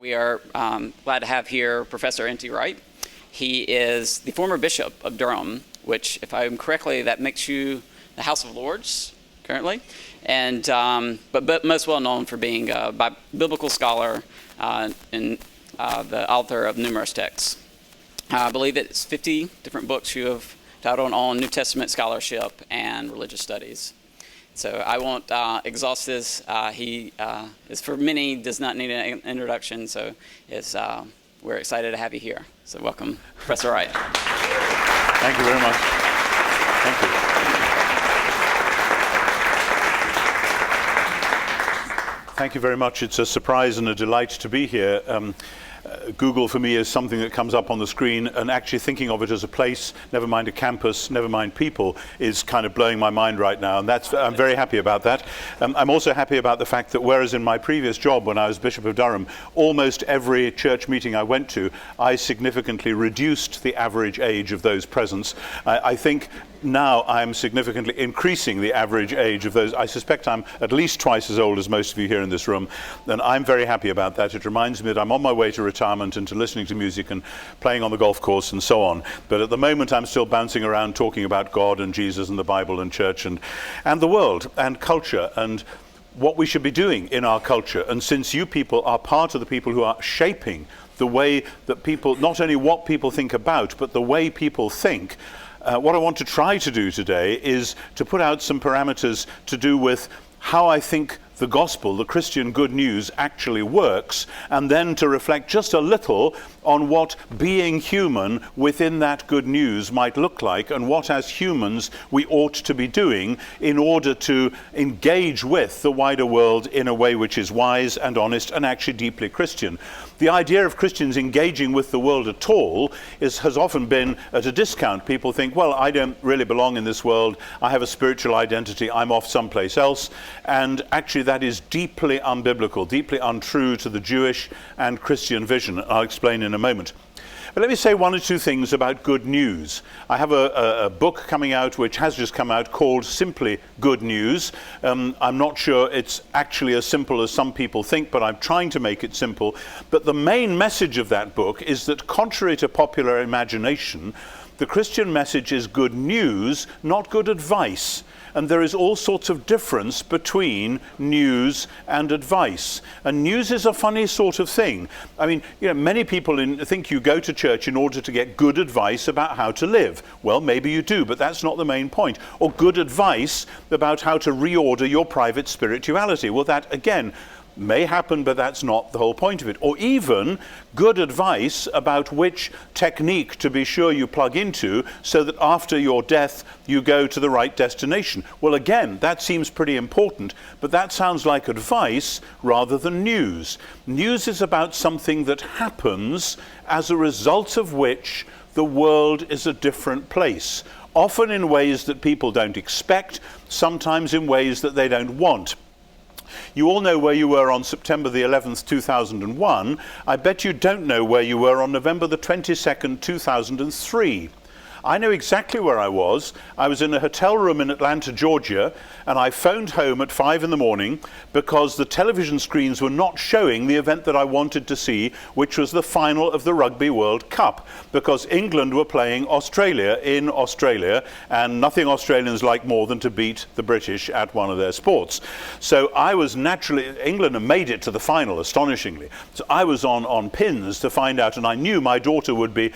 We are glad to have here Professor N.T. Wright. He is the former Bishop of Durham, which, if I'm correctly, that makes you the House of Lords currently, and but most well known for being a biblical scholar and the author of numerous texts. I believe it's 50 different books you have titled on New Testament scholarship and religious studies. So I won't exhaust this. He is, for many, does not need an introduction, so we're excited to have you here. So welcome, Professor Wright. Thank you very much. Thank you. Thank you very much. It's a surprise and a delight to be here. Google for me is something that comes up on the screen, and actually thinking of it as a place, never mind a campus, never mind people, is kind of blowing my mind right now, and I'm very happy about that. I'm also happy about the fact that whereas in my previous job when I was Bishop of Durham, almost every church meeting I went to, I significantly reduced the average age of those present. I think now I'm significantly increasing the average age of those. I suspect I'm at least twice as old as most of you here in this room, and I'm very happy about that. It reminds me that I'm on my way to retirement and to listening to music and playing on the golf course and so on. But at the moment I'm still bouncing around talking about God and Jesus and the Bible and church and the world and culture and what we should be doing in our culture. And since you people are part of the people who are shaping the way that people, not only what people think about, but the way people think, what I want to try to do today is to put out some parameters to do with how I think the gospel, the Christian good news, actually works, and then to reflect just a little on what being human within that good news might look like, and what as humans we ought to be doing in order to engage with the wider world in a way which is wise and honest and actually deeply Christian. The idea of Christians engaging with the world at all has often been at a discount. People think, well, I don't really belong in this world, I have a spiritual identity, I'm off someplace else, and actually that is deeply unbiblical, deeply untrue to the Jewish and Christian vision. I'll explain in a moment. But let me say one or two things about good news. I have a book coming out, which has just come out, called simply Good News. I'm not sure it's actually as simple as some people think, but I'm trying to make it simple. But the main message of that book is that, contrary to popular imagination, the Christian message is good news, not good advice. And there is all sorts of difference between news and advice. And news is a funny sort of thing. I mean, many people think you go to church in order to get good advice about how to live. Well, maybe you do, but that's not the main point. Or good advice about how to reorder your private spirituality. Well, that, again, may happen, but that's not the whole point of it. Or even good advice about which technique to be sure you plug into so that after your death you go to the right destination. Well, again, that seems pretty important, but that sounds like advice rather than news. News is about something that happens as a result of which the world is a different place, often in ways that people don't expect, sometimes in ways that they don't want. You all know where you were on September the 11th, 2001. I bet you don't know where you were on November the 22nd, 2003. I know exactly where I was. I was in a hotel room in Atlanta, Georgia, and I phoned home at 5 in the morning because the television screens were not showing the event that I wanted to see, which was the final of the Rugby World Cup, because England were playing Australia in Australia, and nothing Australians like more than to beat the British at one of their sports. So I was naturally, England had made it to the final, astonishingly. So I was on pins to find out, and I knew my daughter would be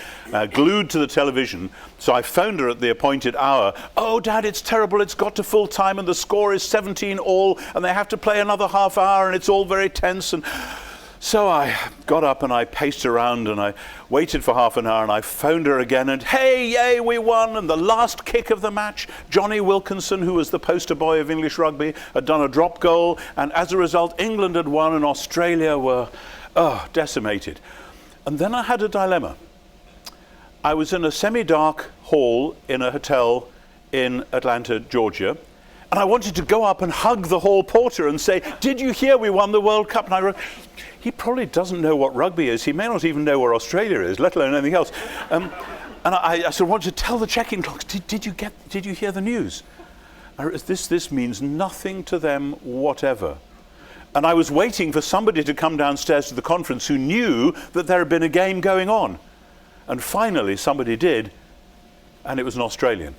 glued to the television. So I phoned her at the appointed hour. Oh, Dad, it's terrible. It's got to full time and the score is 17-all and they have to play another half hour and it's all very tense. And so I got up and I paced around and I waited for half an hour and I phoned her again and, hey, yay, we won. And the last kick of the match, Johnny Wilkinson, who was the poster boy of English rugby, had done a drop goal. And as a result, England had won and Australia were decimated. And then I had a dilemma. I was in a semi-dark hall in a hotel in Atlanta, Georgia, and I wanted to go up and hug the hall porter and say, did you hear we won the World Cup? And I wrote, he probably doesn't know what rugby is. He may not even know where Australia is, let alone anything else. And I sort of wanted to tell the check-in clerks, did you hear the news? This means nothing to them whatever. And I was waiting for somebody to come downstairs to the conference who knew that there had been a game going on. And finally somebody did, and it was an Australian.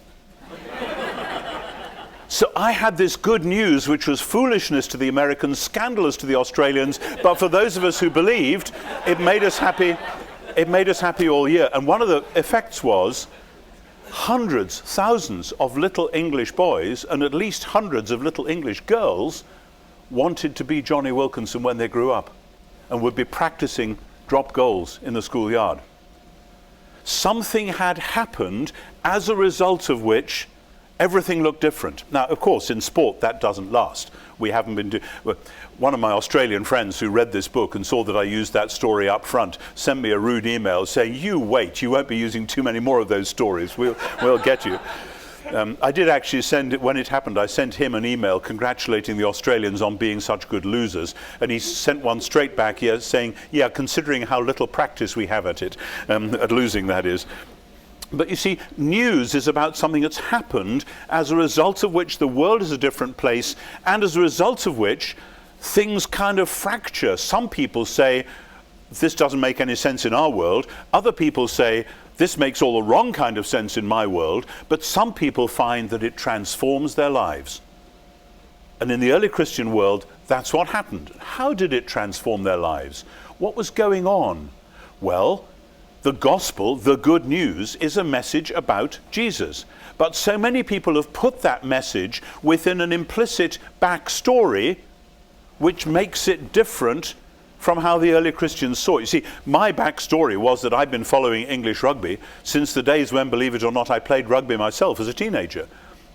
So I had this good news, which was foolishness to the Americans, scandalous to the Australians, but for those of us who believed, it made us happy. It made us happy all year. And one of the effects was hundreds, thousands of little English boys and at least hundreds of little English girls wanted to be Johnny Wilkinson when they grew up and would be practicing drop goals in the schoolyard. Something had happened as a result of which everything looked different. Now, of course, in sport, that doesn't last. We haven't been one of my Australian friends who read this book and saw that I used that story up front sent me a rude email saying, "You wait, you won't be using too many more of those stories. We'll get you." I did actually send it, when it happened, I sent him an email congratulating the Australians on being such good losers. And he sent one straight back here saying, "Yeah, considering how little practice we have at it, at losing, that is." But you see, news is about something that's happened as a result of which the world is a different place, and as a result of which things kind of fracture. Some people say, this doesn't make any sense in our world. Other people say, this makes all the wrong kind of sense in my world. But some people find that it transforms their lives. And in the early Christian world, that's what happened. How did it transform their lives? What was going on? Well, the gospel, the good news, is a message about Jesus. But so many people have put that message within an implicit backstory, which makes it different from how the early Christians saw it. You see, my backstory was that I've been following English rugby since the days when, believe it or not, I played rugby myself as a teenager.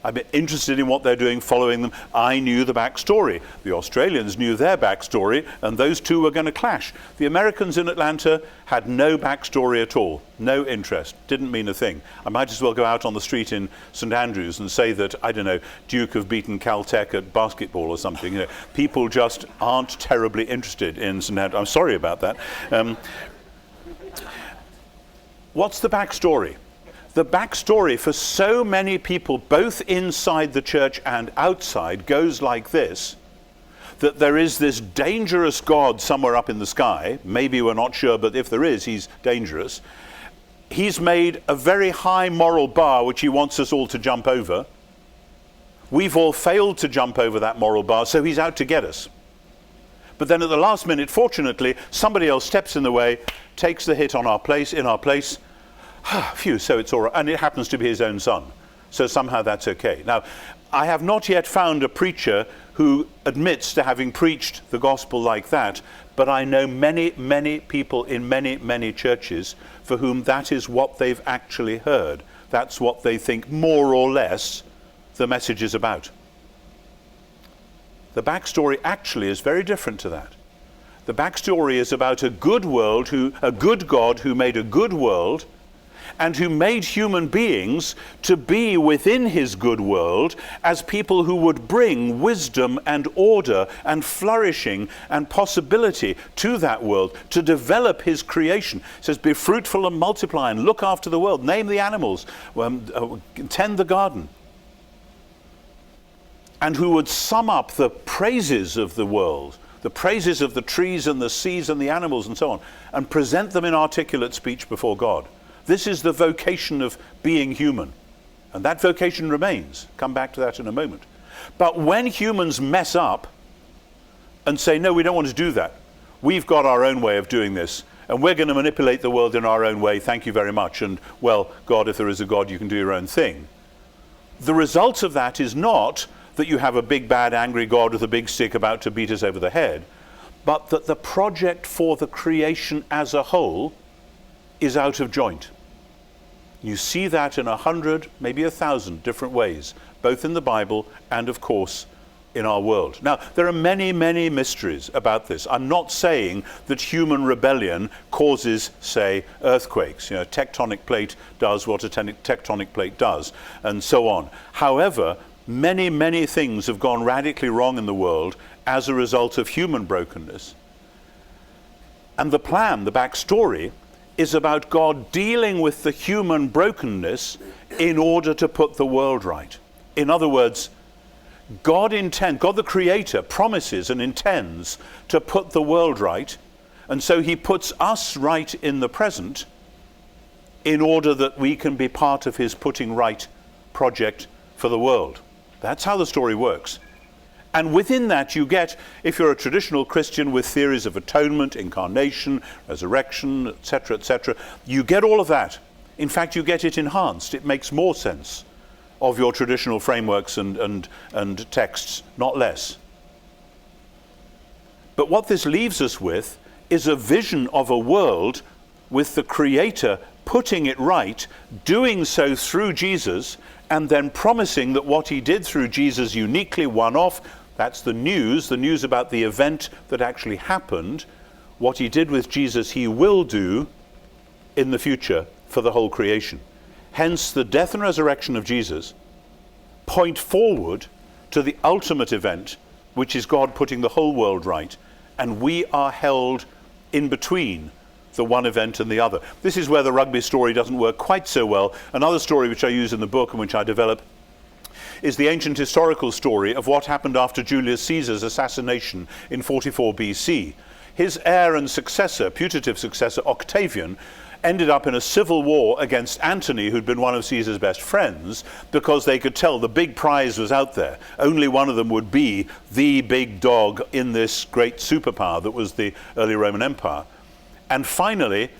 I've been interested in what they're doing, following them. I knew the backstory. The Australians knew their backstory, and those two were going to clash. The Americans in Atlanta had no backstory at all, no interest, didn't mean a thing. I might as well go out on the street in St Andrews and say that, I don't know, Duke have beaten Caltech at basketball or something. You know, people just aren't terribly interested in St Andrews. I'm sorry about that. What's the backstory? The backstory for so many people, both inside the church and outside, goes like this: that there is this dangerous God somewhere up in the sky. Maybe we're not sure, but if there is, he's dangerous. He's made a very high moral bar which he wants us all to jump over. We've all failed to jump over that moral bar, so he's out to get us. But then at the last minute, fortunately, somebody else steps in the way, takes the hit in our place. Phew, so it's all right. And it happens to be his own son. So somehow that's okay. Now, I have not yet found a preacher who admits to having preached the gospel like that, but I know many, many people in many, many churches for whom that is what they've actually heard. That's what they think more or less the message is about. The backstory actually is very different to that. The backstory is about a good God who made a good world, and who made human beings to be within his good world as people who would bring wisdom and order and flourishing and possibility to that world, to develop his creation. It says, be fruitful and multiply and look after the world, name the animals, tend the garden. And who would sum up the praises of the world, the praises of the trees and the seas and the animals and so on, and present them in articulate speech before God. This is the vocation of being human. And that vocation remains. Come back to that in a moment. But when humans mess up and say, no, we don't want to do that. We've got our own way of doing this, and we're going to manipulate the world in our own way. Thank you very much. And, well, God, if there is a God, you can do your own thing. The result of that is not that you have a big, bad, angry God with a big stick about to beat us over the head, but that the project for the creation as a whole is out of joint. You see that in 100, maybe 1,000 different ways, both in the Bible and, of course, in our world. Now, there are many, many mysteries about this. I'm not saying that human rebellion causes, say, earthquakes. You know, a tectonic plate does what a tectonic plate does, and so on. However, many, many things have gone radically wrong in the world as a result of human brokenness. And the plan, the backstory, is about God dealing with the human brokenness in order to put the world right. In other words, God the Creator, promises and intends to put the world right, and so he puts us right in the present in order that we can be part of his putting right project for the world. That's how the story works. And within that you get, if you're a traditional Christian with theories of atonement, incarnation, resurrection, etc., you get all of that. In fact, you get it enhanced. It makes more sense of your traditional frameworks and texts, not less. But what this leaves us with is a vision of a world with the Creator putting it right, doing so through Jesus, and then promising that what he did through Jesus uniquely one-off, that's the news about the event that actually happened, what he did with Jesus he will do in the future for the whole creation. Hence, the death and resurrection of Jesus point forward to the ultimate event, which is God putting the whole world right, and we are held in between the one event and the other. This is where the rugby story doesn't work quite so well. Another story which I use in the book and which I develop is the ancient historical story of what happened after Julius Caesar's assassination in 44 BC. His heir and successor, putative successor, Octavian, ended up in a civil war against Antony, who'd been one of Caesar's best friends, because they could tell the big prize was out there. Only one of them would be the big dog in this great superpower that was the early Roman Empire. And finally,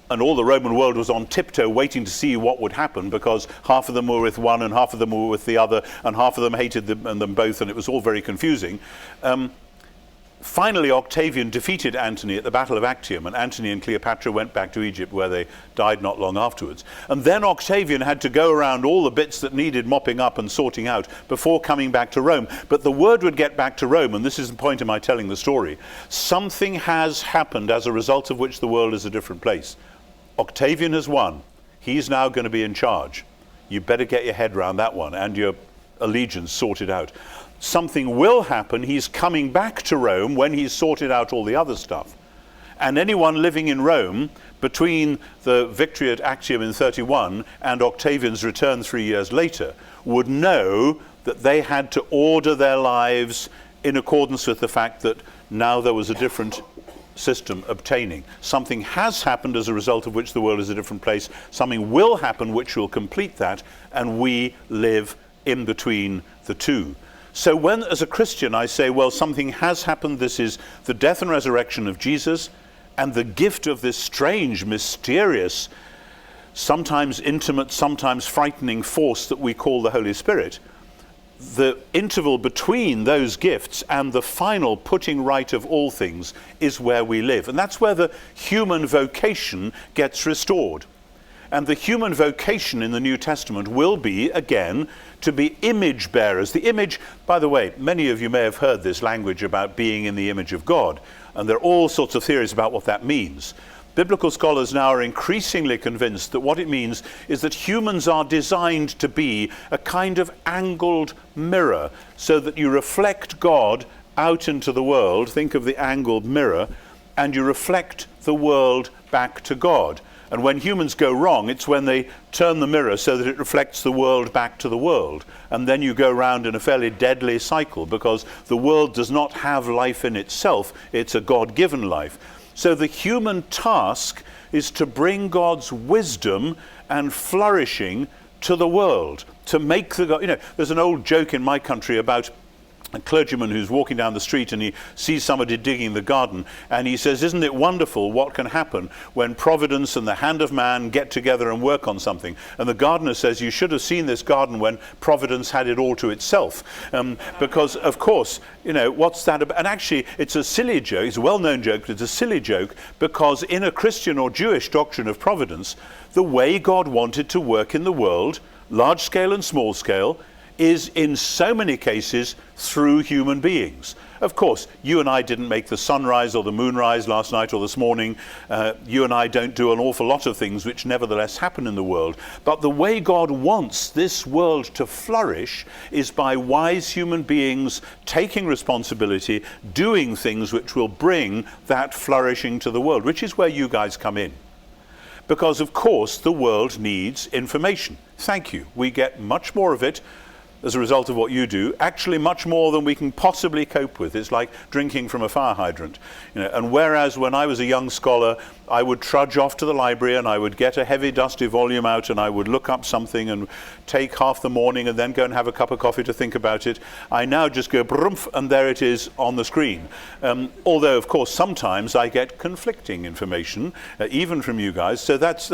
and all the Roman world was on tiptoe waiting to see what would happen, because half of them were with one and half of them were with the other, and half of them hated them both, and it was all very confusing. Finally, Octavian defeated Antony at the Battle of Actium, and Antony and Cleopatra went back to Egypt, where they died not long afterwards. And then Octavian had to go around all the bits that needed mopping up and sorting out before coming back to Rome. But the word would get back to Rome, and this is the point of my telling the story. Something has happened as a result of which the world is a different place. Octavian has won. He's now going to be in charge. You better get your head around that one and your allegiance sorted out. Something will happen. He's coming back to Rome when he's sorted out all the other stuff. And anyone living in Rome between the victory at Actium in 31 and Octavian's return 3 years later would know that they had to order their lives in accordance with the fact that now there was a different system obtaining. Something has happened as a result of which the world is a different place. Something will happen which will complete that, and we live in between the two. So when, as a Christian, I say, well, something has happened, this is the death and resurrection of Jesus, and the gift of this strange, mysterious, sometimes intimate, sometimes frightening force that we call the Holy Spirit, the interval between those gifts and the final putting right of all things is where we live. And that's where the human vocation gets restored. And the human vocation in the New Testament will be, again, to be image bearers. The image, by the way, many of you may have heard this language about being in the image of God, and there are all sorts of theories about what that means. Biblical scholars now are increasingly convinced that what it means is that humans are designed to be a kind of angled mirror, so that you reflect God out into the world, think of the angled mirror, and you reflect the world back to God. And when humans go wrong, it's when they turn the mirror so that it reflects the world back to the world. And then you go round in a fairly deadly cycle, because the world does not have life in itself. It's a God-given life. So the human task is to bring God's wisdom and flourishing to the world, to make the... there's an old joke in my country about a clergyman who's walking down the street and he sees somebody digging the garden, and he says, isn't it wonderful what can happen when providence and the hand of man get together and work on something? And the gardener says, you should have seen this garden when providence had it all to itself. Because, of course, what's that about? And actually, it's a silly joke. It's a well-known joke, but it's a silly joke, because in a Christian or Jewish doctrine of providence, the way God wanted to work in the world, large scale and small scale, is in so many cases through human beings. Of course, you and I didn't make the sunrise or the moonrise last night or this morning. You and I don't do an awful lot of things which nevertheless happen in the world. But the way God wants this world to flourish is by wise human beings taking responsibility, doing things which will bring that flourishing to the world, which is where you guys come in. Because, of course, the world needs information. Thank you. We get much more of it as a result of what you do, actually much more than we can possibly cope with. It's like drinking from a fire hydrant. And whereas when I was a young scholar, I would trudge off to the library and I would get a heavy, dusty volume out and I would look up something and take half the morning and then go and have a cup of coffee to think about it. I now just go brumph and there it is on the screen. Although, of course, sometimes I get conflicting information, even from you guys. So that's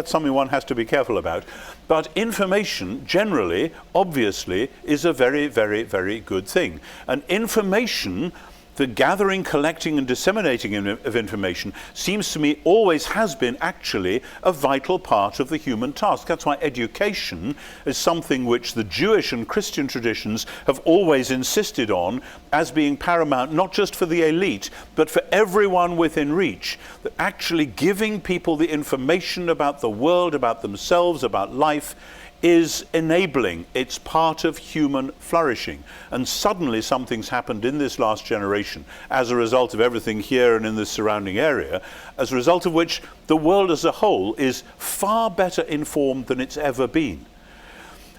something one has to be careful about. But information, generally, obviously, is a very, very, very good thing. And information, the gathering, collecting, and disseminating of information, seems to me always has been actually a vital part of the human task. That's why education is something which the Jewish and Christian traditions have always insisted on as being paramount, not just for the elite, but for everyone within reach. That actually giving people the information about the world, about themselves, about life, is enabling. It's part of human flourishing. And suddenly something's happened in this last generation as a result of everything here and in this surrounding area, as a result of which the world as a whole is far better informed than it's ever been.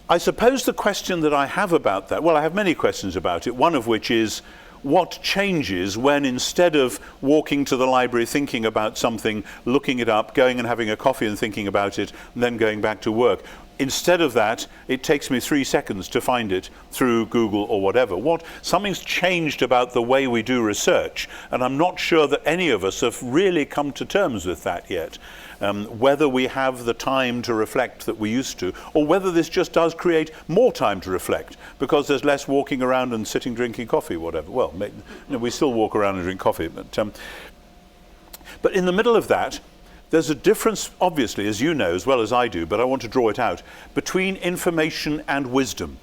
I suppose the question that I have about that, well, I have many questions about it, one of which is, what changes when instead of walking to the library, thinking about something, looking it up, going and having a coffee and thinking about it, and then going back to work, instead of that, it takes me 3 seconds to find it through Google or whatever. Something's changed about the way we do research, and I'm not sure that any of us have really come to terms with that yet. Whether we have the time to reflect that we used to, or whether this just does create more time to reflect because there's less walking around and sitting drinking coffee, whatever. Well, we still walk around and drink coffee, but in the middle of that, there's a difference, obviously, as you know as well as I do, but I want to draw it out, between information and wisdom.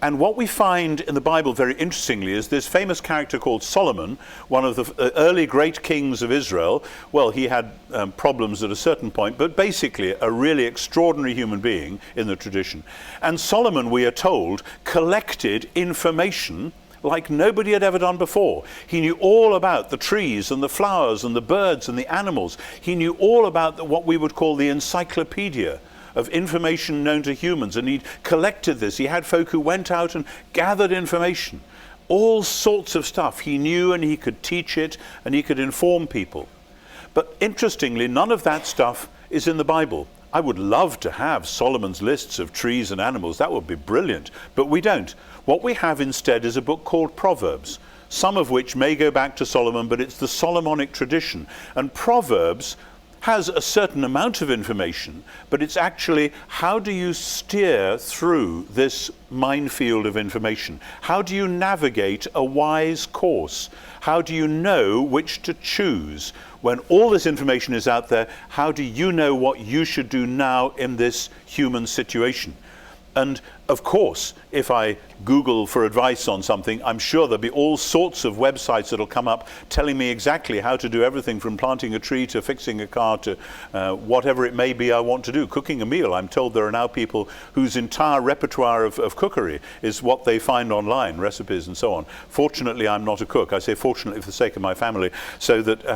And what we find in the Bible, very interestingly, is this famous character called Solomon, one of the early great kings of Israel. Well, he had problems at a certain point, but basically a really extraordinary human being in the tradition. And Solomon, we are told, collected information like nobody had ever done before. He knew all about the trees and the flowers and the birds and the animals. He knew all about what we would call the encyclopedia of information known to humans, and he'd collected this. He had folk who went out and gathered information, all sorts of stuff he knew, and he could teach it and he could inform people. But interestingly, none of that stuff is in the Bible. I would love to have Solomon's lists of trees and animals. That would be brilliant, but we don't. What we have instead is a book called Proverbs, some of which may go back to Solomon, but it's the Solomonic tradition. And Proverbs has a certain amount of information, but it's actually, how do you steer through this minefield of information? How do you navigate a wise course? How do you know which to choose? When all this information is out there, how do you know what you should do now in this human situation? And of course, if I Google for advice on something, I'm sure there'll be all sorts of websites that'll come up telling me exactly how to do everything from planting a tree to fixing a car to whatever it may be I want to do. Cooking a meal, I'm told there are now people whose entire repertoire of cookery is what they find online, recipes and so on. Fortunately, I'm not a cook. I say fortunately for the sake of my family, so that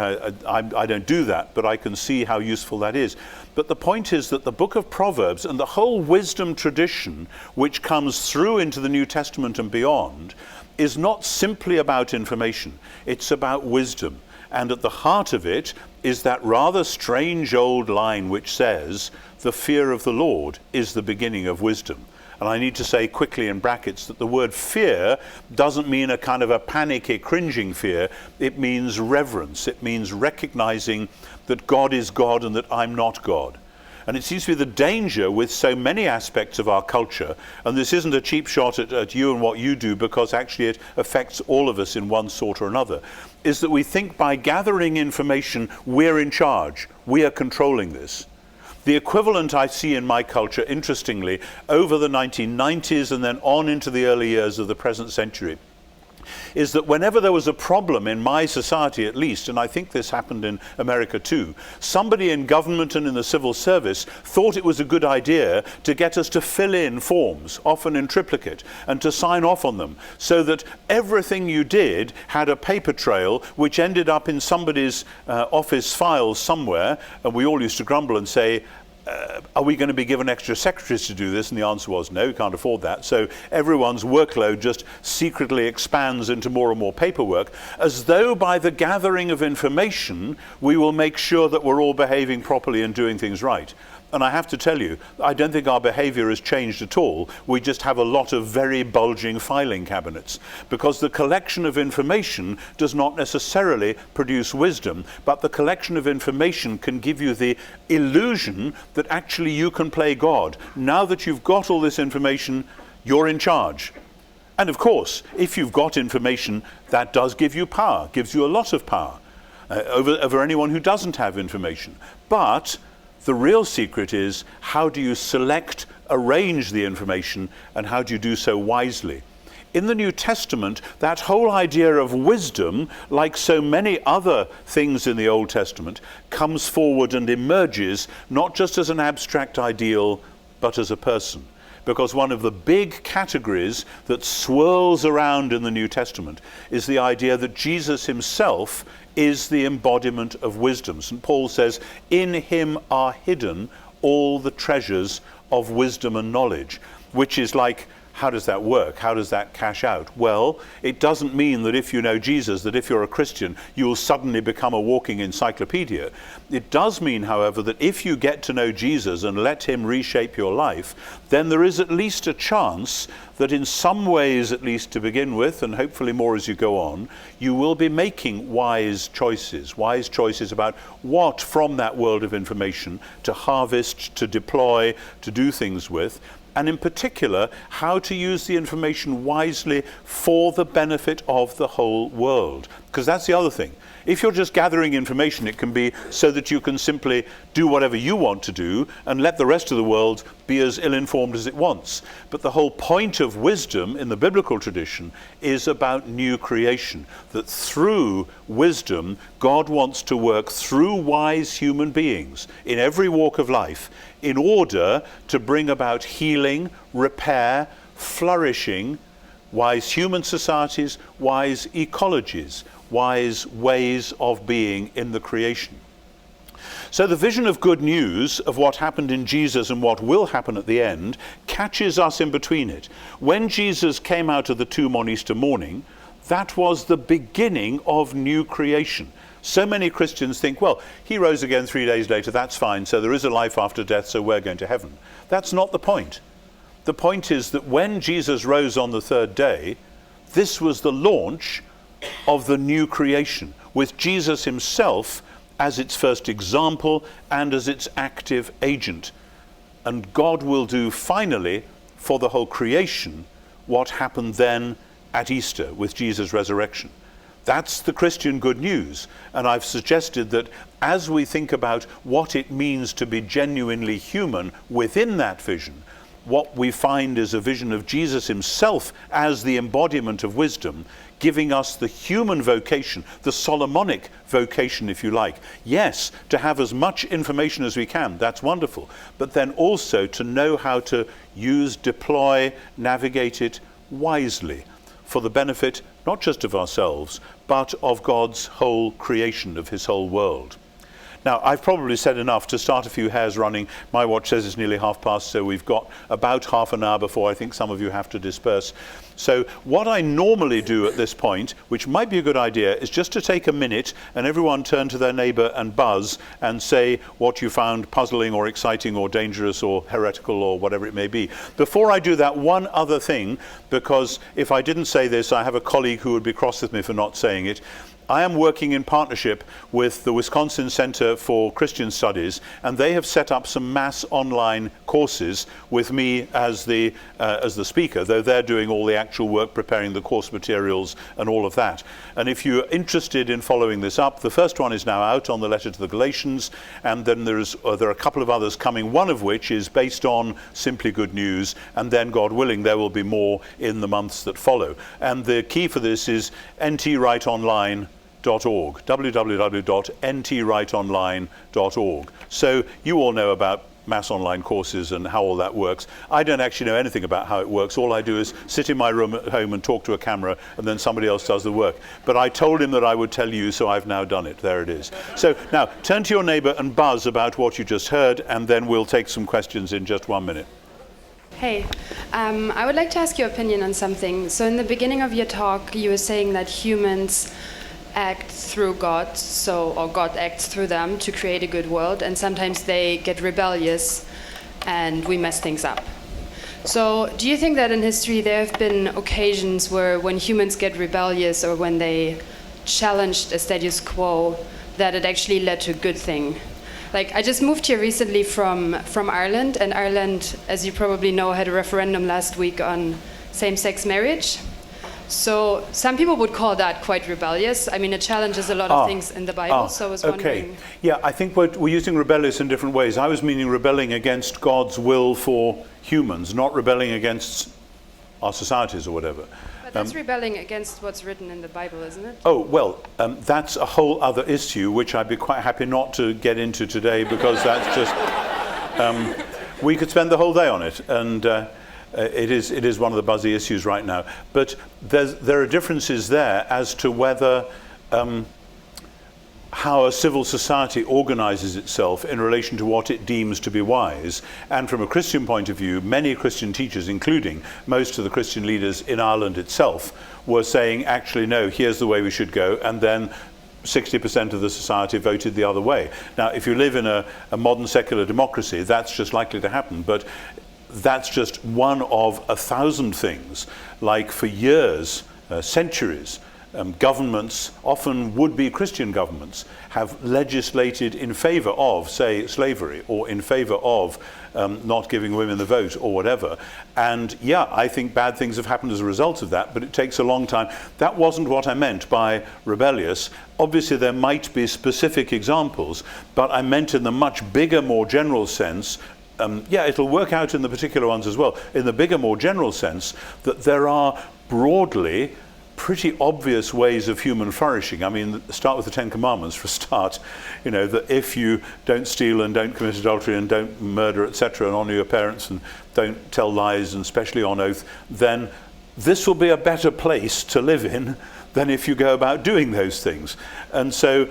I don't do that, but I can see how useful that is. But the point is that the book of Proverbs and the whole wisdom tradition, which comes through into the New Testament and beyond, is not simply about information. It's about wisdom. And at the heart of it is that rather strange old line which says, the fear of the Lord is the beginning of wisdom. And I need to say quickly in brackets that the word fear doesn't mean a kind of a panicky, cringing fear. It means reverence. It means recognizing that God is God and that I'm not God. And it seems to be the danger with so many aspects of our culture, and this isn't a cheap shot at you and what you do, because actually it affects all of us in one sort or another, is that we think by gathering information we're in charge, we are controlling this. The equivalent I see in my culture, interestingly, over the 1990s and then on into the early years of the present century, is that whenever there was a problem in my society at least, and I think this happened in America too, somebody in government and in the civil service thought it was a good idea to get us to fill in forms, often in triplicate, and to sign off on them, so that everything you did had a paper trail which ended up in somebody's office files somewhere, and we all used to grumble and say, are we going to be given extra secretaries to do this? And the answer was no, we can't afford that. So everyone's workload just secretly expands into more and more paperwork, as though by the gathering of information, we will make sure that we're all behaving properly and doing things right. And I have to tell you, I don't think our behavior has changed at all. We just have a lot of very bulging filing cabinets, because the collection of information does not necessarily produce wisdom, but the collection of information can give you the illusion that actually you can play God. Now that you've got all this information, you're in charge. And of course, if you've got information, that does give you power, gives you a lot of power over anyone who doesn't have information. But the real secret is, how do you select, arrange the information, and how do you do so wisely? In the New Testament, that whole idea of wisdom, like so many other things in the Old Testament, comes forward and emerges not just as an abstract ideal, but as a person. Because one of the big categories that swirls around in the New Testament is the idea that Jesus himself is the embodiment of wisdom. St. Paul says, in him are hidden all the treasures of wisdom and knowledge, which is like, how does that work? How does that cash out? Well, it doesn't mean that if you know Jesus, that if you're a Christian, you'll suddenly become a walking encyclopedia. It does mean, however, that if you get to know Jesus and let him reshape your life, then there is at least a chance that in some ways, at least to begin with, and hopefully more as you go on, you will be making wise choices about what from that world of information to harvest, to deploy, to do things with, and in particular, how to use the information wisely for the benefit of the whole world. Because that's the other thing. If you're just gathering information, it can be so that you can simply do whatever you want to do and let the rest of the world be as ill-informed as it wants. But the whole point of wisdom in the biblical tradition is about new creation, that through wisdom, God wants to work through wise human beings in every walk of life in order to bring about healing, repair, flourishing, wise human societies, wise ecologies, wise ways of being in the creation. So the vision of good news of what happened in Jesus and what will happen at the end catches us in between it. When Jesus came out of the tomb on Easter morning, that was the beginning of new creation. So many Christians think, well, he rose again 3 days later, that's fine, so there is a life after death, so we're going to heaven. That's not the point. The point is that when Jesus rose on the third day, this was the launch of the new creation, with Jesus himself as its first example and as its active agent. And God will do finally for the whole creation what happened then at Easter with Jesus' resurrection. That's the Christian good news. And I've suggested that as we think about what it means to be genuinely human within that vision, what we find is a vision of Jesus himself as the embodiment of wisdom, giving us the human vocation, the Solomonic vocation, if you like. Yes, to have as much information as we can, that's wonderful, but then also to know how to use, deploy, navigate it wisely for the benefit not just of ourselves, but of God's whole creation, of his whole world. Now, I've probably said enough to start a few hairs running. My watch says it's nearly 1:30, so we've got about half an hour before I think some of you have to disperse. So what I normally do at this point, which might be a good idea, is just to take a minute and everyone turn to their neighbour and buzz and say what you found puzzling or exciting or dangerous or heretical or whatever it may be. Before I do that, one other thing, because if I didn't say this, I have a colleague who would be cross with me for not saying it. I am working in partnership with the Wisconsin Center for Christian Studies, and they have set up some mass online courses with me as the speaker, though they're doing all the actual work, preparing the course materials and all of that. And if you're interested in following this up, the first one is now out on the letter to the Galatians, and then there are a couple of others coming, one of which is based on simply good news, and then, God willing, there will be more in the months that follow. And the key for this is ntwrightonline.org, www.ntwrightonline.org. So you all know about mass online courses and how all that works. I don't actually know anything about how it works. All I do is sit in my room at home and talk to a camera, and then somebody else does the work. But I told him that I would tell you, so I've now done it. There it is. So now turn to your neighbor and buzz about what you just heard, and then we'll take some questions in just 1 minute. Hey, I would like to ask your opinion on something. So in the beginning of your talk, you were saying that humans act through God, or God acts through them to create a good world, and sometimes they get rebellious and we mess things up. So do you think that in history there have been occasions where when humans get rebellious or when they challenged a status quo, that it actually led to a good thing? Like, I just moved here recently from Ireland, and Ireland, as you probably know, had a referendum last week on same-sex marriage. So some people would call that quite rebellious. I mean, it challenges a lot of things in the Bible, so I was wondering... Okay. Yeah, I think we're using rebellious in different ways. I was meaning rebelling against God's will for humans, not rebelling against our societies or whatever. But that's rebelling against what's written in the Bible, isn't it? Oh, well, that's a whole other issue, which I'd be quite happy not to get into today, because that's just... we could spend the whole day on it, and... It is one of the buzzy issues right now. But there are differences there as to whether how a civil society organizes itself in relation to what it deems to be wise. And from a Christian point of view, many Christian teachers, including most of the Christian leaders in Ireland itself, were saying, actually, no, here's the way we should go. And then 60% of the society voted the other way. Now, if you live in a modern secular democracy, that's just likely to happen. But that's just one of 1,000 things. Like for years, centuries, governments, often would-be Christian governments, have legislated in favor of, say, slavery, or in favor of not giving women the vote, or whatever. And yeah, I think bad things have happened as a result of that, but it takes a long time. That wasn't what I meant by rebellious. Obviously, there might be specific examples, but I meant in the much bigger, more general sense. Yeah, it'll work out in the particular ones as well. In the bigger, more general sense, that there are broadly pretty obvious ways of human flourishing. I mean, start with the Ten Commandments for a start. You know, that if you don't steal and don't commit adultery and don't murder, etc., and honor your parents and don't tell lies, and especially on oath, then this will be a better place to live in than if you go about doing those things. And so,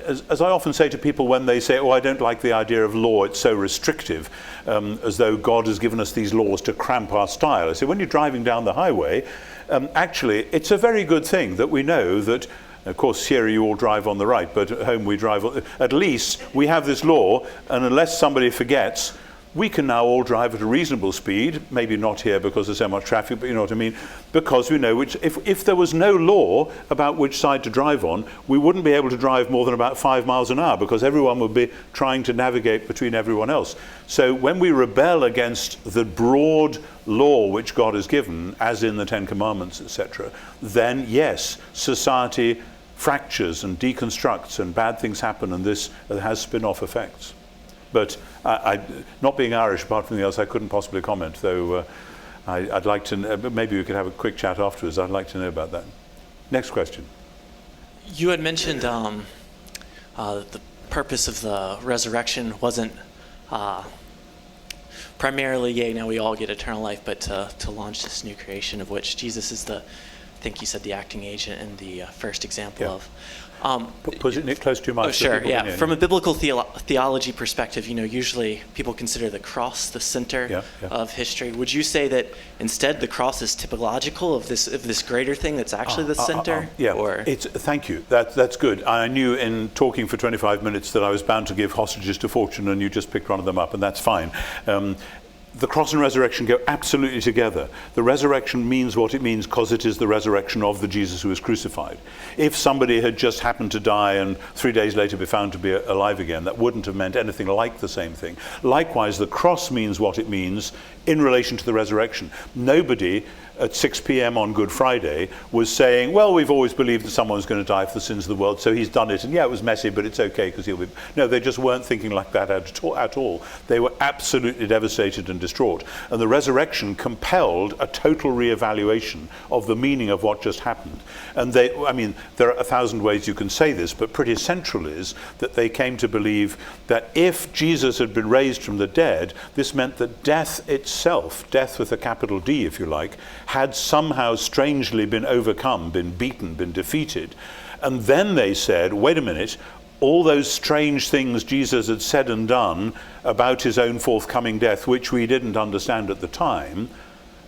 as I often say to people when they say, oh, I don't like the idea of law, it's so restrictive, as though God has given us these laws to cramp our style. I say, when you're driving down the highway, actually, it's a very good thing that we know that, of course, here you all drive on the right, but at home we drive, at least we have this law, and unless somebody forgets, we can now all drive at a reasonable speed, maybe not here because there's so much traffic, but you know what I mean, because we know which, if there was no law about which side to drive on, we wouldn't be able to drive more than about 5 miles an hour, because everyone would be trying to navigate between everyone else. So when we rebel against the broad law which God has given, as in the Ten Commandments, etc., then yes, society fractures and deconstructs and bad things happen, and this has spin-off effects. But not being Irish, apart from anything else, I couldn't possibly comment, though I'd like to, maybe we could have a quick chat afterwards. I'd like to know about that. Next question. You had mentioned the purpose of the resurrection wasn't primarily, yea, now we all get eternal life, but to launch this new creation of which Jesus is I think you said the acting agent and the first example of. Put it close to your mouth. Oh, sure, yeah. From a biblical theology perspective, you know, usually people consider the cross the center of history. Would you say that instead the cross is typological of this greater thing that's actually the center? Yeah, or? Thank you. That's good. I knew in talking for 25 minutes that I was bound to give hostages to fortune, and you just picked one of them up, and that's fine. The cross and resurrection go absolutely together. The resurrection means what it means because it is the resurrection of the Jesus who was crucified. If somebody had just happened to die and 3 days later be found to be alive again, that wouldn't have meant anything like the same thing. Likewise, the cross means what it means in relation to the resurrection. Nobody at 6 p.m. on Good Friday was saying, well, we've always believed that someone was going to die for the sins of the world, so he's done it, and yeah, it was messy, but it's okay because he'll be... No, they just weren't thinking like that at all. They were absolutely devastated and distraught. And the resurrection compelled a total reevaluation of the meaning of what just happened. And there are 1,000 ways you can say this, but pretty central is that they came to believe that if Jesus had been raised from the dead, this meant that death itself, death with a capital D if you like, had somehow strangely been overcome, been beaten, been defeated. And then they said, wait a minute, all those strange things Jesus had said and done about his own forthcoming death, which we didn't understand at the time,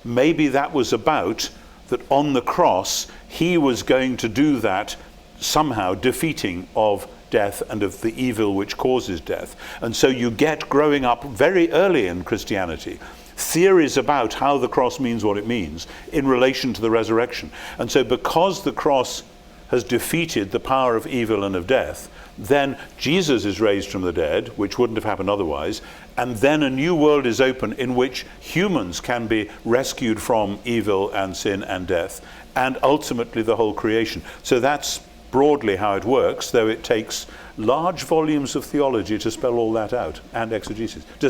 maybe that was about that on the cross he was going to do that somehow defeating of death and of the evil which causes death. And so you get, growing up very early in Christianity, theories about how the cross means what it means in relation to the resurrection. And so because the cross has defeated the power of evil and of death, then Jesus is raised from the dead, which wouldn't have happened otherwise, and then a new world is open in which humans can be rescued from evil and sin and death, and ultimately the whole creation. So that's broadly how it works, though it takes large volumes of theology to spell all that out, and exegesis. Do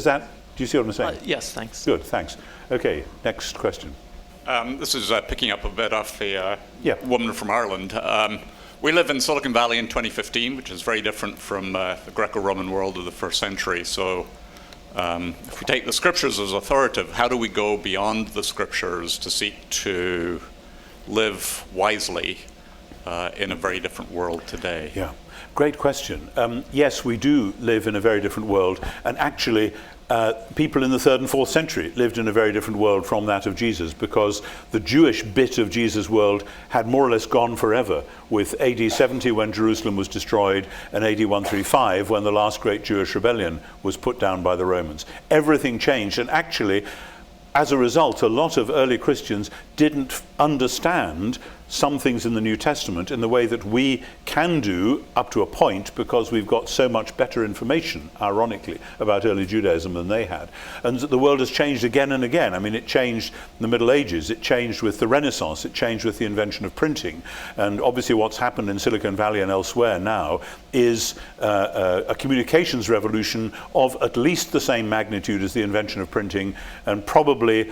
you see what I'm saying? Yes, thanks. Good, thanks. Okay, next question. This is picking up a bit off the Yeah. woman from Ireland. We live in Silicon Valley in 2015, which is very different from the Greco-Roman world of the first century. So if we take the scriptures as authoritative, how do we go beyond the scriptures to seek to live wisely in a very different world today? Yeah, great question. Yes, we do live in a very different world, and actually people in the 3rd and 4th century lived in a very different world from that of Jesus, because the Jewish bit of Jesus' world had more or less gone forever, with AD 70 when Jerusalem was destroyed and AD 135 when the last great Jewish rebellion was put down by the Romans. Everything changed, and actually as a result, a lot of early Christians didn't understand some things in the New Testament in the way that we can do up to a point, because we've got so much better information, ironically, about early Judaism than they had. And the world has changed again and again. I mean, it changed in the Middle Ages, it changed with the Renaissance, it changed with the invention of printing. And obviously what's happened in Silicon Valley and elsewhere now is a communications revolution of at least the same magnitude as the invention of printing, and probably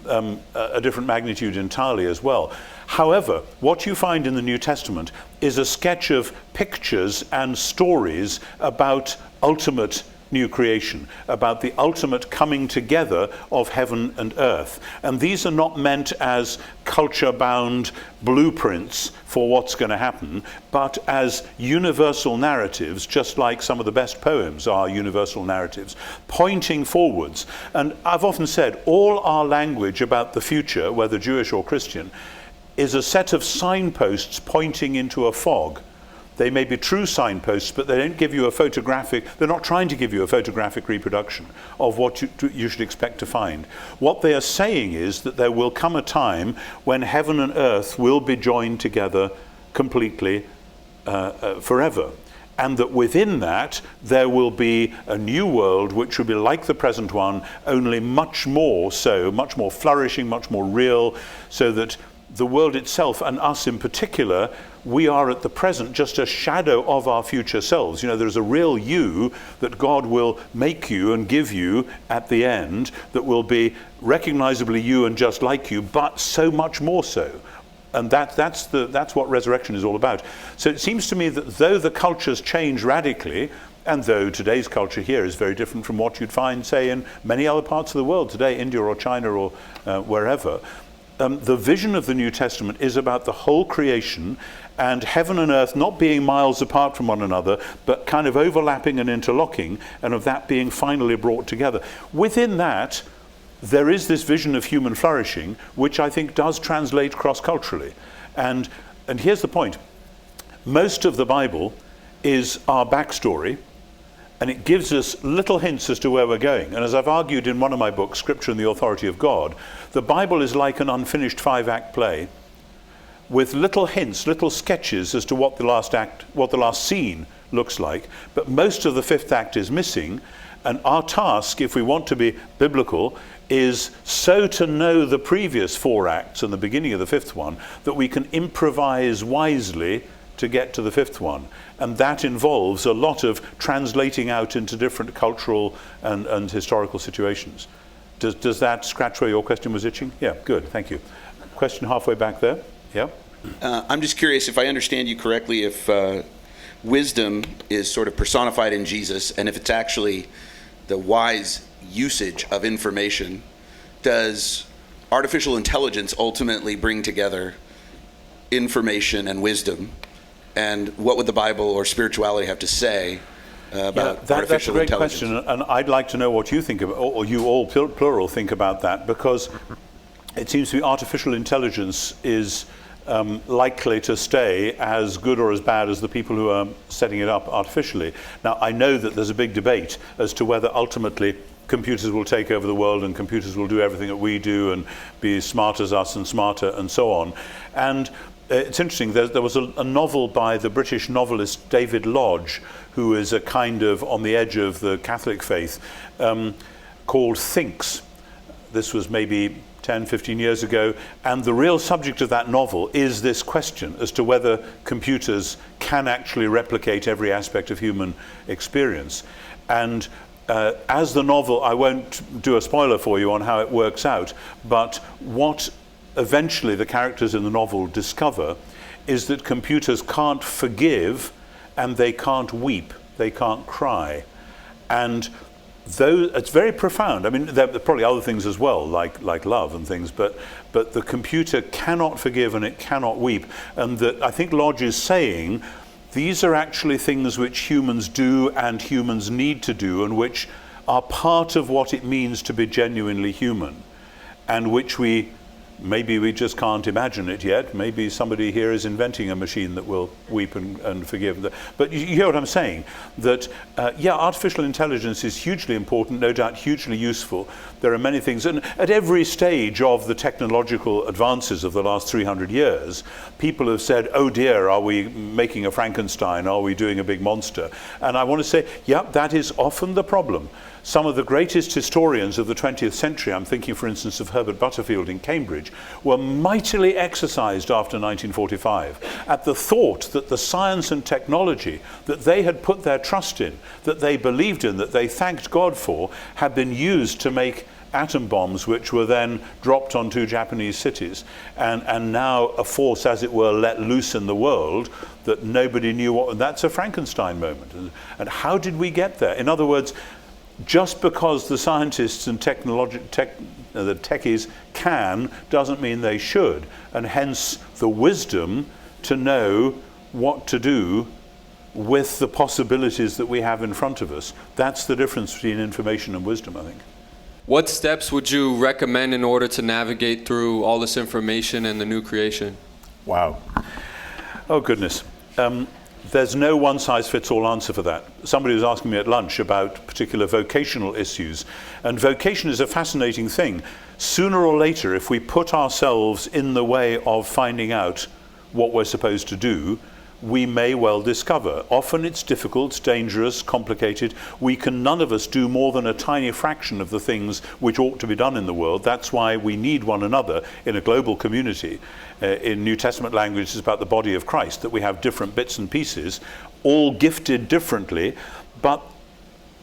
a different magnitude entirely as well. However, what you find in the New Testament is a sketch of pictures and stories about ultimate new creation, about the ultimate coming together of heaven and earth. And these are not meant as culture-bound blueprints for what's going to happen, but as universal narratives, just like some of the best poems are universal narratives, pointing forwards. And I've often said, all our language about the future, whether Jewish or Christian, is a set of signposts pointing into a fog. They may be true signposts, but they don't give you a photographic, they're not trying to give you a photographic reproduction of what you should expect to find. What they are saying is that there will come a time when heaven and earth will be joined together completely forever. And that within that, there will be a new world which will be like the present one, only much more so, much more flourishing, much more real, so that the world itself, and us in particular, we are at the present just a shadow of our future selves. You know, there's a real you that God will make you and give you at the end that will be recognizably you and just like you, but so much more so. And that's what resurrection is all about. So it seems to me that though the cultures change radically, and though today's culture here is very different from what you'd find, say, in many other parts of the world today, India or China or wherever, the vision of the New Testament is about the whole creation and heaven and earth not being miles apart from one another, but kind of overlapping and interlocking, and of that being finally brought together. Within that, there is this vision of human flourishing, which I think does translate cross-culturally. And here's the point. Most of the Bible is our backstory, and it gives us little hints as to where we're going. And as I've argued in one of my books, Scripture and the Authority of God, the Bible is like an unfinished 5-act play with little hints, little sketches as to what the last scene looks like. But most of the 5th act is missing, And our task, if we want to be biblical, is so to know the previous 4 acts and the beginning of the 5th one that we can improvise wisely to get to the 5th one. And that involves a lot of translating out into different cultural and historical situations. Does that scratch where your question was itching? Yeah, good, thank you. Question halfway back there. Yeah. I'm just curious if I understand you correctly, if wisdom is sort of personified in Jesus, and if it's actually the wise usage of information, does artificial intelligence ultimately bring together information and wisdom? And what would the Bible or spirituality have to say about artificial intelligence? That's a great question, and I'd like to know what you think about, or you all plural think about that, because it seems to me artificial intelligence is likely to stay as good or as bad as the people who are setting it up artificially. Now, I know that there's a big debate as to whether ultimately computers will take over the world and computers will do everything that we do and be as smart as us and smarter and so on. And it's interesting, there was a novel by the British novelist David Lodge, who is a kind of on the edge of the Catholic faith, called Thinks. This was maybe 10, 15 years ago, and the real subject of that novel is this question as to whether computers can actually replicate every aspect of human experience. And as the novel, I won't do a spoiler for you on how it works out, but what eventually the characters in the novel discover is that computers can't forgive and they can't weep, they can't cry. And though it's very profound. I mean, there are probably other things as well, like love and things, but the computer cannot forgive and it cannot weep. And that I think Lodge is saying these are actually things which humans do and humans need to do, and which are part of what it means to be genuinely human, and which maybe we just can't imagine it yet. Maybe somebody here is inventing a machine that will weep and forgive. But you hear what I'm saying? That, artificial intelligence is hugely important, no doubt hugely useful. There are many things. And at every stage of the technological advances of the last 300 years, people have said, oh dear, are we making a Frankenstein? Are we doing a big monster? And I want to say, that is often the problem. Some of the greatest historians of the 20th century, I'm thinking for instance of Herbert Butterfield in Cambridge, were mightily exercised after 1945 at the thought that the science and technology that they had put their trust in, that they believed in, that they thanked God for, had been used to make atom bombs which were then dropped on 2 Japanese cities, and now a force, as it were, let loose in the world that nobody knew what. And that's a Frankenstein moment. And how did we get there? In other words, just because the scientists and the techies can doesn't mean they should, and hence the wisdom to know what to do with the possibilities that we have in front of us. That's the difference between information and wisdom, I think. What steps would you recommend in order to navigate through all this information and the new creation? Wow. Oh, goodness. There's no one-size-fits-all answer for that. Somebody was asking me at lunch about particular vocational issues, and vocation is a fascinating thing. Sooner or later, if we put ourselves in the way of finding out what we're supposed to do, we may well discover. Often it's difficult, dangerous, complicated. None of us do more than a tiny fraction of the things which ought to be done in the world. That's why we need one another in a global community. In New Testament language, it's about the body of Christ, that we have different bits and pieces, all gifted differently, but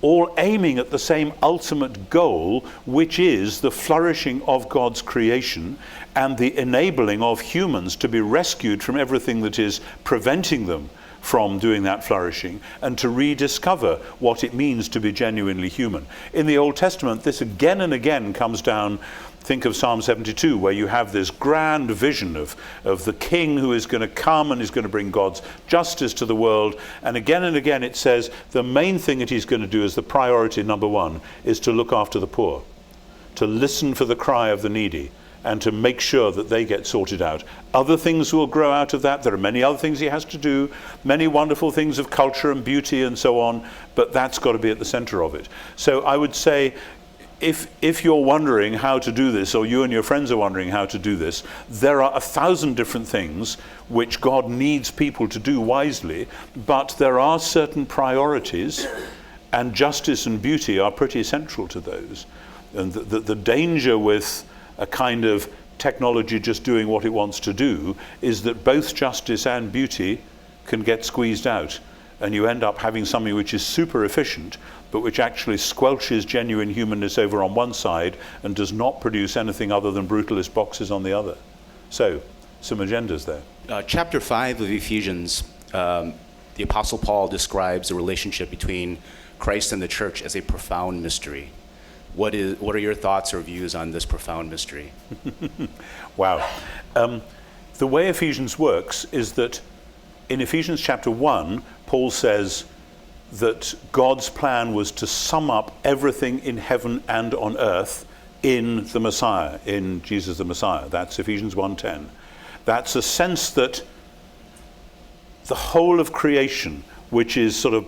all aiming at the same ultimate goal, which is the flourishing of God's creation and the enabling of humans to be rescued from everything that is preventing them from doing that flourishing, and to rediscover what it means to be genuinely human. In the Old Testament, this again and again comes down. Think of Psalm 72, where you have this grand vision of the king who is going to come and is going to bring God's justice to the world. And again it says the main thing that he's going to do as the priority number one is to look after the poor, to listen for the cry of the needy, and to make sure that they get sorted out. Other things will grow out of that. There are many other things he has to do, many wonderful things of culture and beauty and so on, but that's got to be at the center of it. So I would say, if you're wondering how to do this, or you and your friends are wondering how to do this, there are 1,000 different things which God needs people to do wisely, but there are certain priorities, and justice and beauty are pretty central to those. And the danger with a kind of technology just doing what it wants to do is that both justice and beauty can get squeezed out, and you end up having something which is super efficient but which actually squelches genuine humanness over on one side and does not produce anything other than brutalist boxes on the other. So, some agendas there. Chapter 5 of Ephesians, the Apostle Paul describes the relationship between Christ and the church as a profound mystery. What are your thoughts or views on this profound mystery? Wow. The way Ephesians works is that in Ephesians chapter 1, Paul says that God's plan was to sum up everything in heaven and on earth in the Messiah, in Jesus the Messiah. That's Ephesians 1:10. That's a sense that the whole of creation, which is sort of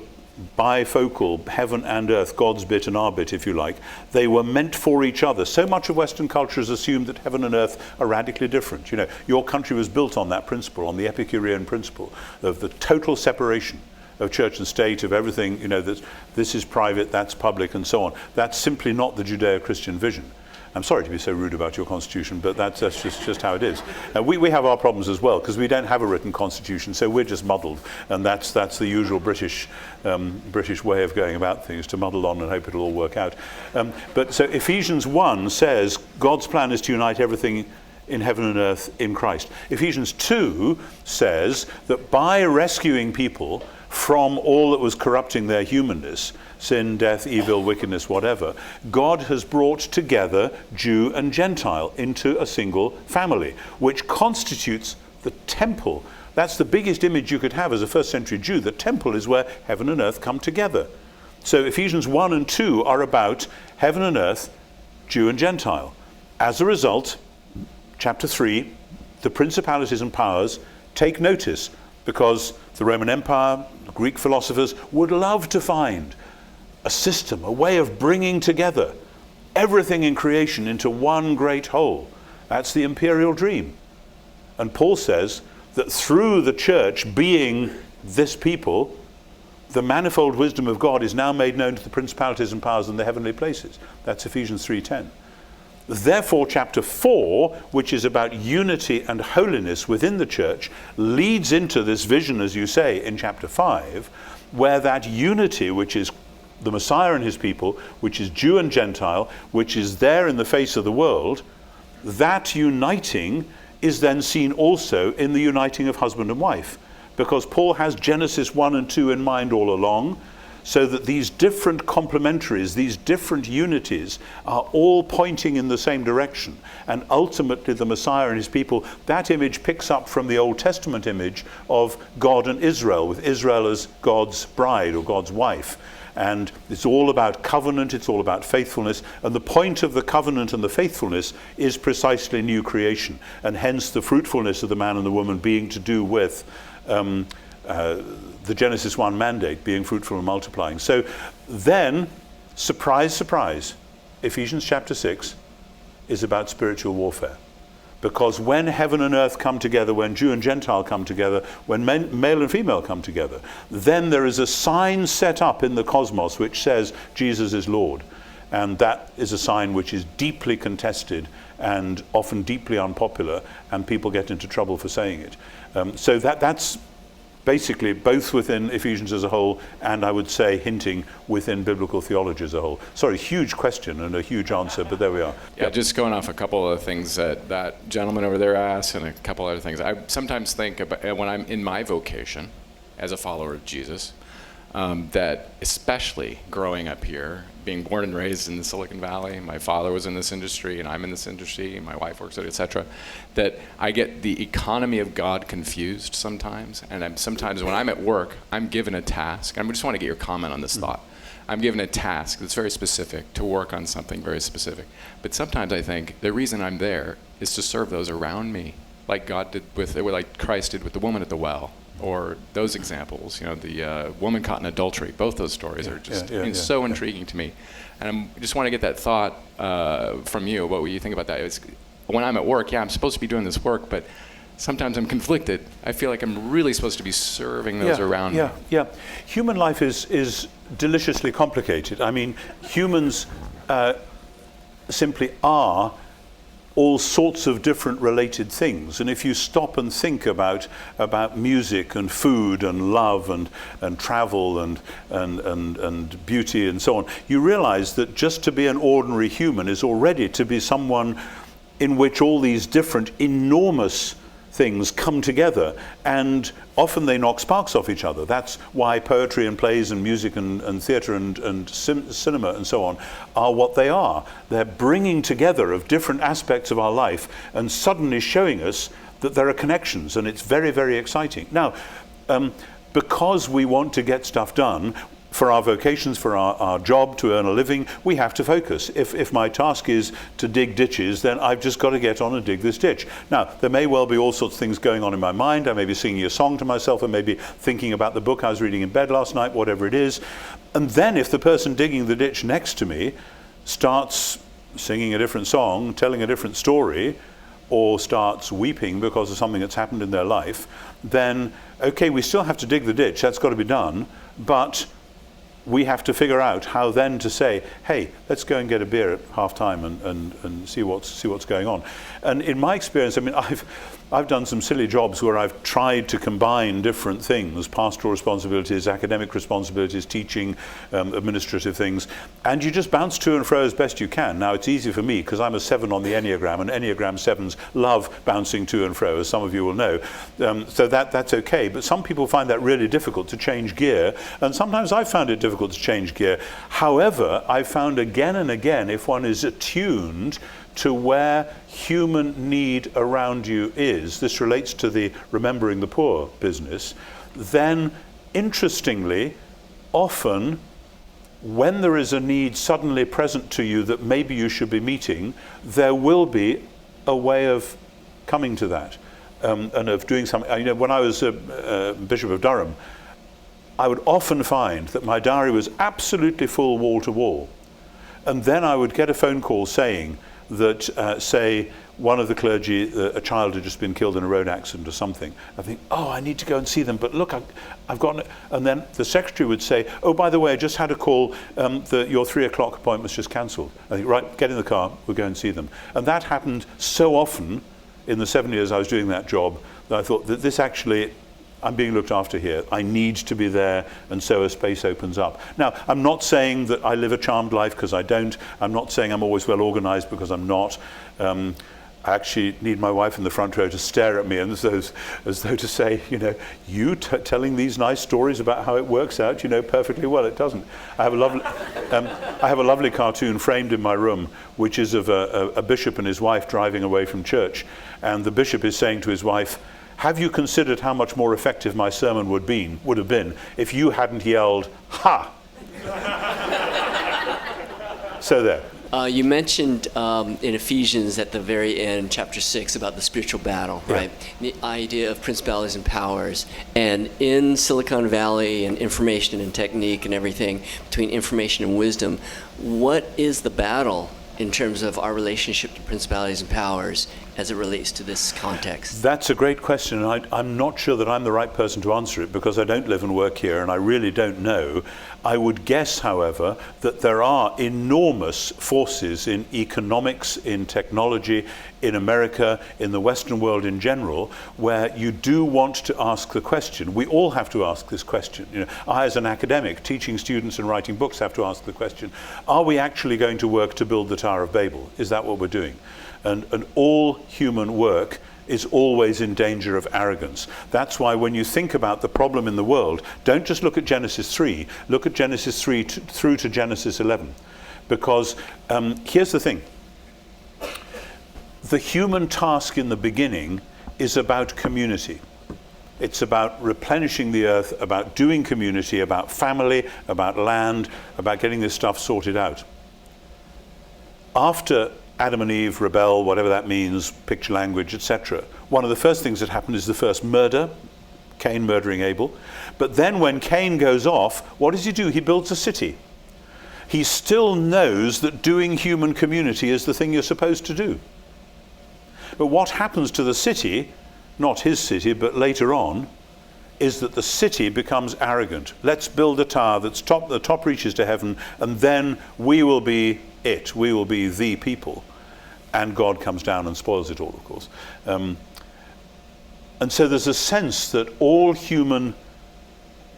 bifocal, heaven and earth, God's bit and our bit, if you like, they were meant for each other. So much of Western culture has assumed that heaven and earth are radically different. You know, your country was built on that principle, on the Epicurean principle of the total separation of church and state, of everything, you know, that this is private, that's public, and so on. That's simply not the Judeo-Christian vision. I'm sorry to be so rude about your constitution, but that's just how it is. We have our problems as well, because we don't have a written constitution, so we're just muddled, and that's the usual British way of going about things, to muddle on and hope it'll all work out. But so Ephesians 1 says God's plan is to unite everything in heaven and earth in Christ. Ephesians 2 says that by rescuing people from all that was corrupting their humanness, sin, death, evil, wickedness, whatever, God has brought together Jew and Gentile into a single family, which constitutes the temple. That's the biggest image you could have as a first century Jew. The temple is where heaven and earth come together. So Ephesians 1 and 2 are about heaven and earth, Jew and Gentile. As a result, chapter 3, the principalities and powers take notice, because the Roman Empire, the Greek philosophers would love to find a system, a way of bringing together everything in creation into one great whole. That's the imperial dream. And Paul says that through the church being this people, the manifold wisdom of God is now made known to the principalities and powers in the heavenly places. That's Ephesians 3:10. Therefore, chapter 4, which is about unity and holiness within the church, leads into this vision, as you say, in chapter 5, where that unity, which is the Messiah and his people, which is Jew and Gentile, which is there in the face of the world, that uniting is then seen also in the uniting of husband and wife. Because Paul has Genesis 1 and 2 in mind all along, so that these different complementaries, these different unities are all pointing in the same direction. And ultimately the Messiah and his people, that image picks up from the Old Testament image of God and Israel, with Israel as God's bride or God's wife. And it's all about covenant, it's all about faithfulness, and the point of the covenant and the faithfulness is precisely new creation, and hence the fruitfulness of the man and the woman being to do with the Genesis 1 mandate, being fruitful and multiplying. So then, surprise, surprise, Ephesians chapter 6 is about spiritual warfare. Because when heaven and earth come together, when Jew and Gentile come together, when male and female come together, then there is a sign set up in the cosmos which says Jesus is Lord. And that is a sign which is deeply contested and often deeply unpopular, and people get into trouble for saying it. So that's basically both within Ephesians as a whole, and I would say hinting within biblical theology as a whole. Sorry, huge question and a huge answer, but there we are. Yeah, just going off a couple of things that gentleman over there asked and a couple other things. I sometimes think about when I'm in my vocation as a follower of Jesus, that especially growing up here, being born and raised in the Silicon Valley, my father was in this industry and I'm in this industry, and my wife works at it, etc., that I get the economy of God confused sometimes. And sometimes when I'm at work, I'm given a task. I just want to get your comment on this thought. I'm given a task that's very specific, to work on something very specific. But sometimes I think the reason I'm there is to serve those around me, like God did like Christ did with the woman at the well. Or those examples, you know, the woman caught in adultery. Both those stories are just so intriguing to me. And I just want to get that thought from you. What you think about that? It's, when I'm at work, I'm supposed to be doing this work, but sometimes I'm conflicted. I feel like I'm really supposed to be serving those around me. Yeah. Human life is deliciously complicated. I mean, humans simply are all sorts of different related things. And if you stop and think about music and food and love and travel and beauty and so on, you realize that just to be an ordinary human is already to be someone in which all these different enormous things come together, and often they knock sparks off each other. That's why poetry and plays and music and theatre and cinema and so on are what they are. They're bringing together of different aspects of our life and suddenly showing us that there are connections, and it's very, very exciting. Now, because we want to get stuff done, for our vocations, for our job, to earn a living, we have to focus. If my task is to dig ditches, then I've just got to get on and dig this ditch. Now, there may well be all sorts of things going on in my mind. I may be singing a song to myself, I may be thinking about the book I was reading in bed last night, whatever it is. And then if the person digging the ditch next to me starts singing a different song, telling a different story, or starts weeping because of something that's happened in their life, then, okay, we still have to dig the ditch, that's got to be done, but we have to figure out how then to say, hey, let's go and get a beer at half time and see what's going on. And in my experience, I mean, I've done some silly jobs where I've tried to combine different things, pastoral responsibilities, academic responsibilities, teaching, administrative things, and you just bounce to and fro as best you can. Now, it's easy for me because I'm a 7 on the Enneagram, and Enneagram 7s love bouncing to and fro, as some of you will know. So that's okay. But some people find that really difficult to change gear, and sometimes I've found it difficult to change gear. However, I've found again and again, if one is attuned to where human need around you is, this relates to the remembering the poor business, then interestingly, often when there is a need suddenly present to you that maybe you should be meeting, there will be a way of coming to that and of doing something. You know, when I was Bishop of Durham, I would often find that my diary was absolutely full wall to wall. And then I would get a phone call saying that, say, one of the clergy, a child had just been killed in a road accident or something. I think, oh, I need to go and see them, but look, I've got... And then the secretary would say, oh, by the way, I just had a call, your 3 o'clock appointment's just cancelled. I think, right, get in the car, we'll go and see them. And that happened so often in the 7 years I was doing that job that I thought that this actually... I'm being looked after here. I need to be there, and so a space opens up. Now, I'm not saying that I live a charmed life, because I don't. I'm not saying I'm always well organized, because I'm not. I actually need my wife in the front row to stare at me and as though to say, you know, you telling these nice stories about how it works out, you know perfectly well it doesn't. I have a lovely cartoon framed in my room, which is of a bishop and his wife driving away from church, and the bishop is saying to his wife, have you considered how much more effective my sermon would have been if you hadn't yelled, ha? So there. You mentioned in Ephesians at the very end, chapter 6, about the spiritual battle, right? The idea of principalities and powers. And in Silicon Valley and information and technique and everything, between information and wisdom, what is the battle in terms of our relationship to principalities and powers as it relates to this context? That's a great question, and I'm not sure that I'm the right person to answer it, because I don't live and work here, and I really don't know. I would guess, however, that there are enormous forces in economics, in technology, in America, in the Western world in general, where you do want to ask the question. We all have to ask this question. You know, I, as an academic, teaching students and writing books, have to ask the question, are we actually going to work to build the Tower of Babel? Is that what we're doing? And all human work is always in danger of arrogance. That's why when you think about the problem in the world, don't just look at Genesis 3, look at Genesis 3 through to Genesis 11. Because here's the thing. The human task in the beginning is about community. It's about replenishing the earth, about doing community, about family, about land, about getting this stuff sorted out. After Adam and Eve rebel, whatever that means, picture language, etc. One of the first things that happened is the first murder, Cain murdering Abel. But then when Cain goes off, what does he do? He builds a city. He still knows that doing human community is the thing you're supposed to do. But what happens to the city, not his city, but later on, is that the city becomes arrogant. Let's build a tower the top reaches to heaven, and then we will be it. We will be the people. And God comes down and spoils it all, of course. And so there's a sense that all human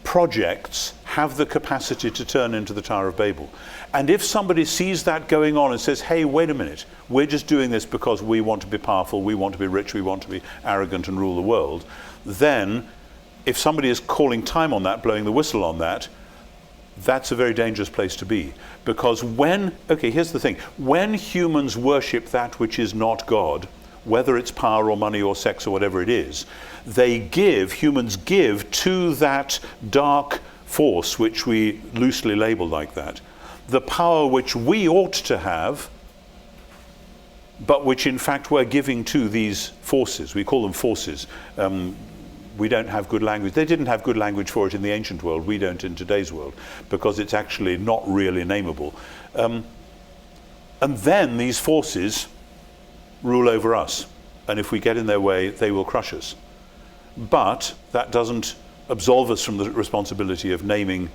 projects have the capacity to turn into the Tower of Babel. And if somebody sees that going on and says, hey, wait a minute, we're just doing this because we want to be powerful, we want to be rich, we want to be arrogant and rule the world, then if somebody is calling time on that, blowing the whistle on that, that's a very dangerous place to be. Because here's the thing, when humans worship that which is not God, whether it's power or money or sex or whatever it is, humans give to that dark force, which we loosely label like that, the power which we ought to have, but which in fact we're giving to these forces. We call them forces. We don't have good language. They didn't have good language for it in the ancient world. We don't in today's world, because it's actually not really nameable. And then these forces rule over us. And if we get in their way, they will crush us. But that doesn't absolve us from the responsibility of naming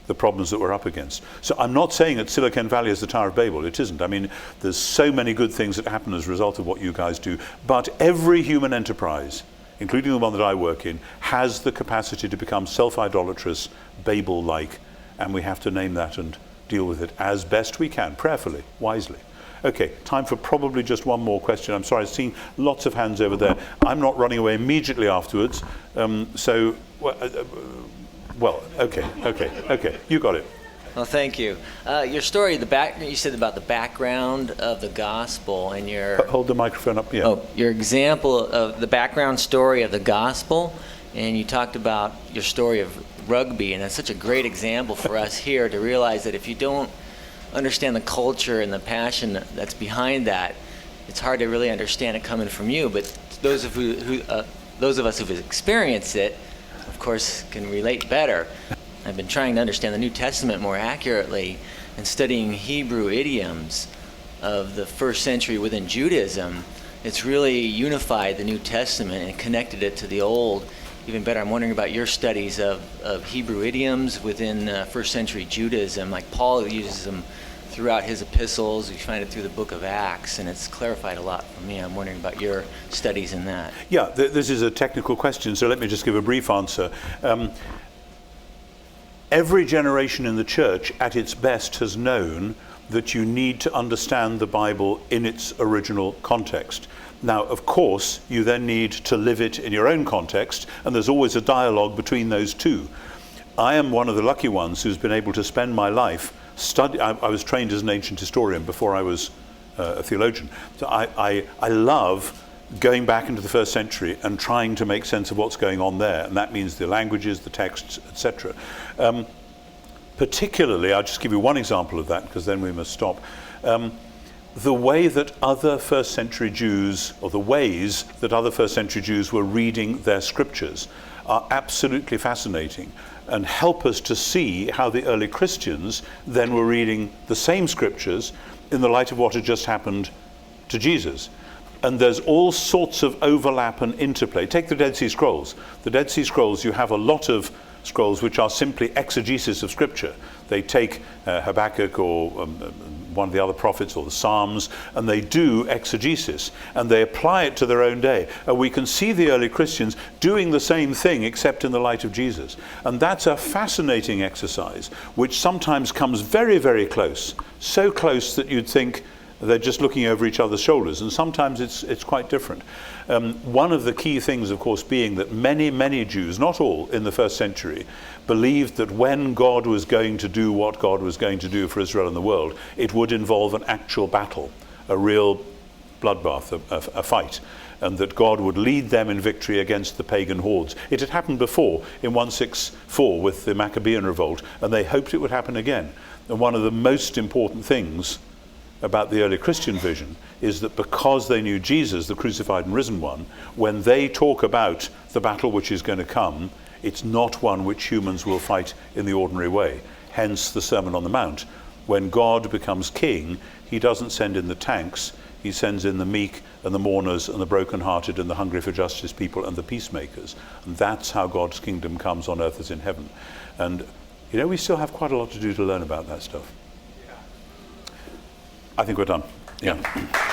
the problems that we're up against. So I'm not saying that Silicon Valley is the Tower of Babel. It isn't. I mean, there's so many good things that happen as a result of what you guys do. But every human enterprise, including the one that I work in, has the capacity to become self-idolatrous, Babel-like, and we have to name that and deal with it as best we can, prayerfully, wisely. Okay, time for probably just one more question. I'm sorry, I've seen lots of hands over there. I'm not running away immediately afterwards, okay, you got it. Well, thank you. Your story, you said about the background of the gospel and your... Hold the microphone up, yeah. Oh, your example of the background story of the gospel, and you talked about your story of rugby, and that's such a great example for us here to realize that if you don't understand the culture and the passion that's behind that, it's hard to really understand it coming from you. But those of us who've experienced it, of course, can relate better. I've been trying to understand the New Testament more accurately and studying Hebrew idioms of the first century within Judaism. It's really unified the New Testament and connected it to the Old even better. I'm wondering about your studies of Hebrew idioms within first century Judaism. Like Paul uses them throughout his epistles. We find it through the book of Acts, and it's clarified a lot for me. I'm wondering about your studies in that. Yeah, this is a technical question, so let me just give a brief answer. Every generation in the church at its best has known that you need to understand the Bible in its original context. Now, of course, you then need to live it in your own context, and there's always a dialogue between those two. I am one of the lucky ones who's been able to spend my life studying. I was trained as an ancient historian before I was a theologian. So I love going back into the first century and trying to make sense of what's going on there, and that means the languages, the texts, etc. Particularly, I'll just give you one example of that, because then we must stop. The way that other first century Jews, or the ways that other first century Jews were reading their scriptures, are absolutely fascinating and help us to see how the early Christians then were reading the same scriptures in the light of what had just happened to Jesus. And there's all sorts of overlap and interplay. Take the Dead Sea Scrolls. The Dead Sea Scrolls, you have a lot of scrolls which are simply exegesis of scripture. They take Habakkuk or one of the other prophets or the Psalms, and they do exegesis, and they apply it to their own day. And we can see the early Christians doing the same thing, except in the light of Jesus. And that's a fascinating exercise, which sometimes comes very, very close, so close that you'd think they're just looking over each other's shoulders, and sometimes it's quite different. One of the key things, of course, being that many, many Jews, not all in the first century, believed that when God was going to do what God was going to do for Israel and the world, it would involve an actual battle, a real bloodbath, a fight, and that God would lead them in victory against the pagan hordes. It had happened before in 164 with the Maccabean revolt, and they hoped it would happen again. And one of the most important things about the early Christian vision is that because they knew Jesus, the crucified and risen one, when they talk about the battle which is going to come, it's not one which humans will fight in the ordinary way. Hence the Sermon on the Mount. When God becomes king, he doesn't send in the tanks, he sends in the meek and the mourners and the brokenhearted and the hungry for justice people and the peacemakers. And that's how God's kingdom comes on earth as in heaven. And you know, we still have quite a lot to do to learn about that stuff. I think we're done. Yeah.